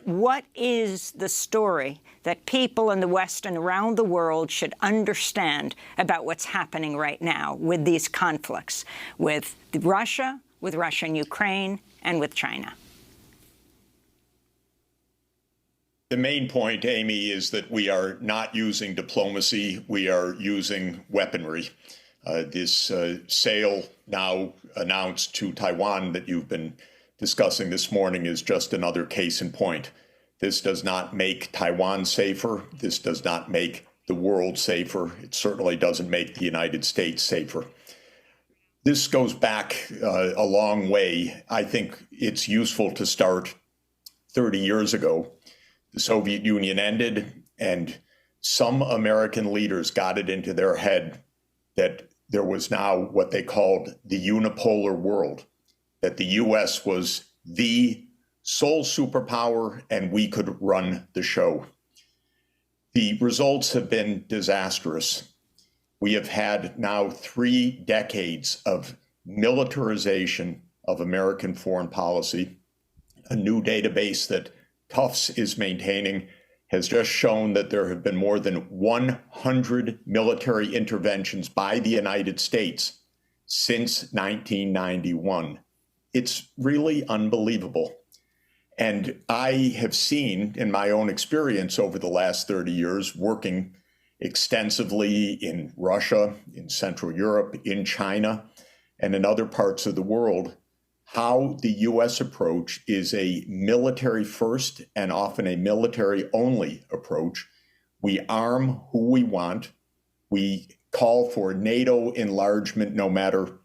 what is the story that people in the West and around the world should understand about what's happening right now with these conflicts, with Russia and Ukraine, and with China? The main point, Amy, is that we are not using diplomacy. We are using weaponry. This sale now announced to Taiwan that you've been discussing this morning is just another case in point. This does not make Taiwan safer. This does not make the world safer. It certainly doesn't make the United States safer. This goes back a long way. I think it's useful to start 30 years ago. The Soviet Union ended, and some American leaders got it into their head that there was now what they called the unipolar world, that the U.S. was the sole superpower and we could run the show. The results have been disastrous. We have had now 3 decades of militarization of American foreign policy. A new database that Tufts is maintaining has just shown that there have been more than 100 military interventions by the United States since 1991. It's really unbelievable. And I have seen in my own experience over the last 30 years, working extensively in Russia, in Central Europe, in China, and in other parts of the world, how the U.S. approach is a military first and often a military only approach. We arm who we want. We call for NATO enlargement no matter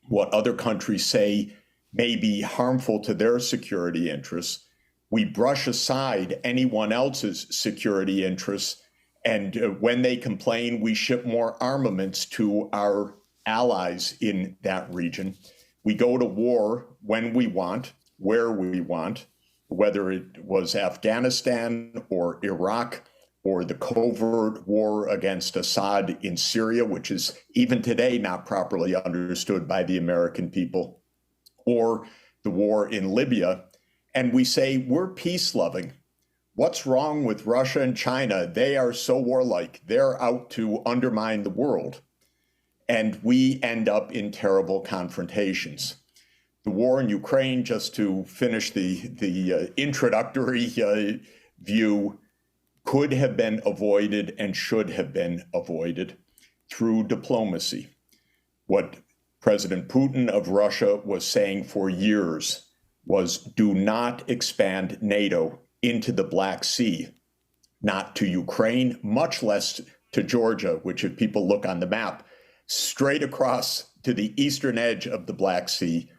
what other countries say may be harmful to their security interests. We brush aside anyone else's security interests. And when they complain, we ship more armaments to our allies in that region. We go to war when we want, where we want, whether it was Afghanistan or Iraq or the covert war against Assad in Syria, which is even today not properly understood by the American people, or the war in Libya. And we say, we're peace-loving. What's wrong with Russia and China? They are so warlike. They're out to undermine the world. And we end up in terrible confrontations. The war in Ukraine, just to finish the introductory view, could have been avoided and should have been avoided through diplomacy. What President Putin of Russia was saying for years was, do not expand NATO into the Black Sea, not to Ukraine, much less to Georgia, which if people look on the map, straight across to the eastern edge of the Black Sea.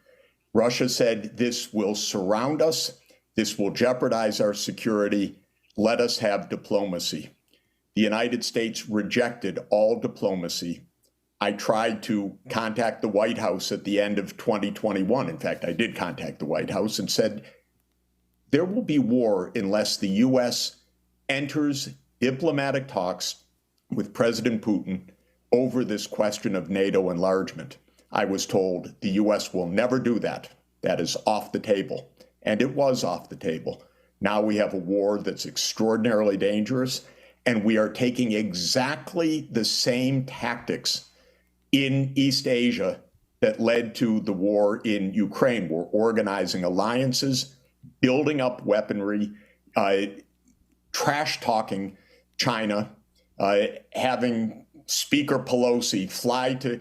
Russia said, this will surround us. This will jeopardize our security. Let us have diplomacy. The United States rejected all diplomacy. I tried to contact the White House at the end of 2021. In fact, I did contact the White House and said, there will be war unless the U.S. enters diplomatic talks with President Putin over this question of NATO enlargement. I was told the U.S. will never do that. That is off the table. And it was off the table. Now we have a war that's extraordinarily dangerous, and we are taking exactly the same tactics in East Asia that led to the war in Ukraine. We're organizing alliances, building up weaponry, trash-talking China, having Speaker Pelosi fly to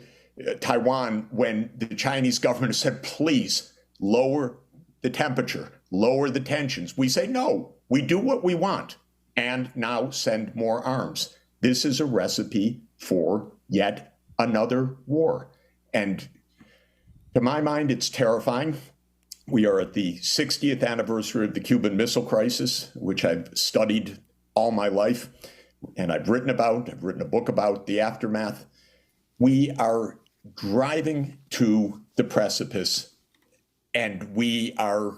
Taiwan when the Chinese government said, please lower the temperature, lower the tensions. We say, no, we do what we want, and now send more arms. This is a recipe for yet another war. And to my mind, it's terrifying. We are at the 60th anniversary of the Cuban Missile Crisis, which I've studied all my life. And I've written a book about the aftermath. We are driving to the precipice, and we are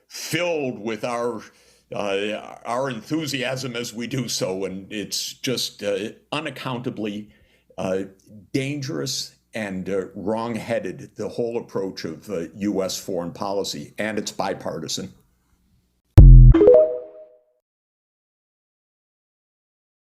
filled with our enthusiasm as we do so. And it's just unaccountably dangerous and wrong-headed, the whole approach of U.S. foreign policy, and it's bipartisan.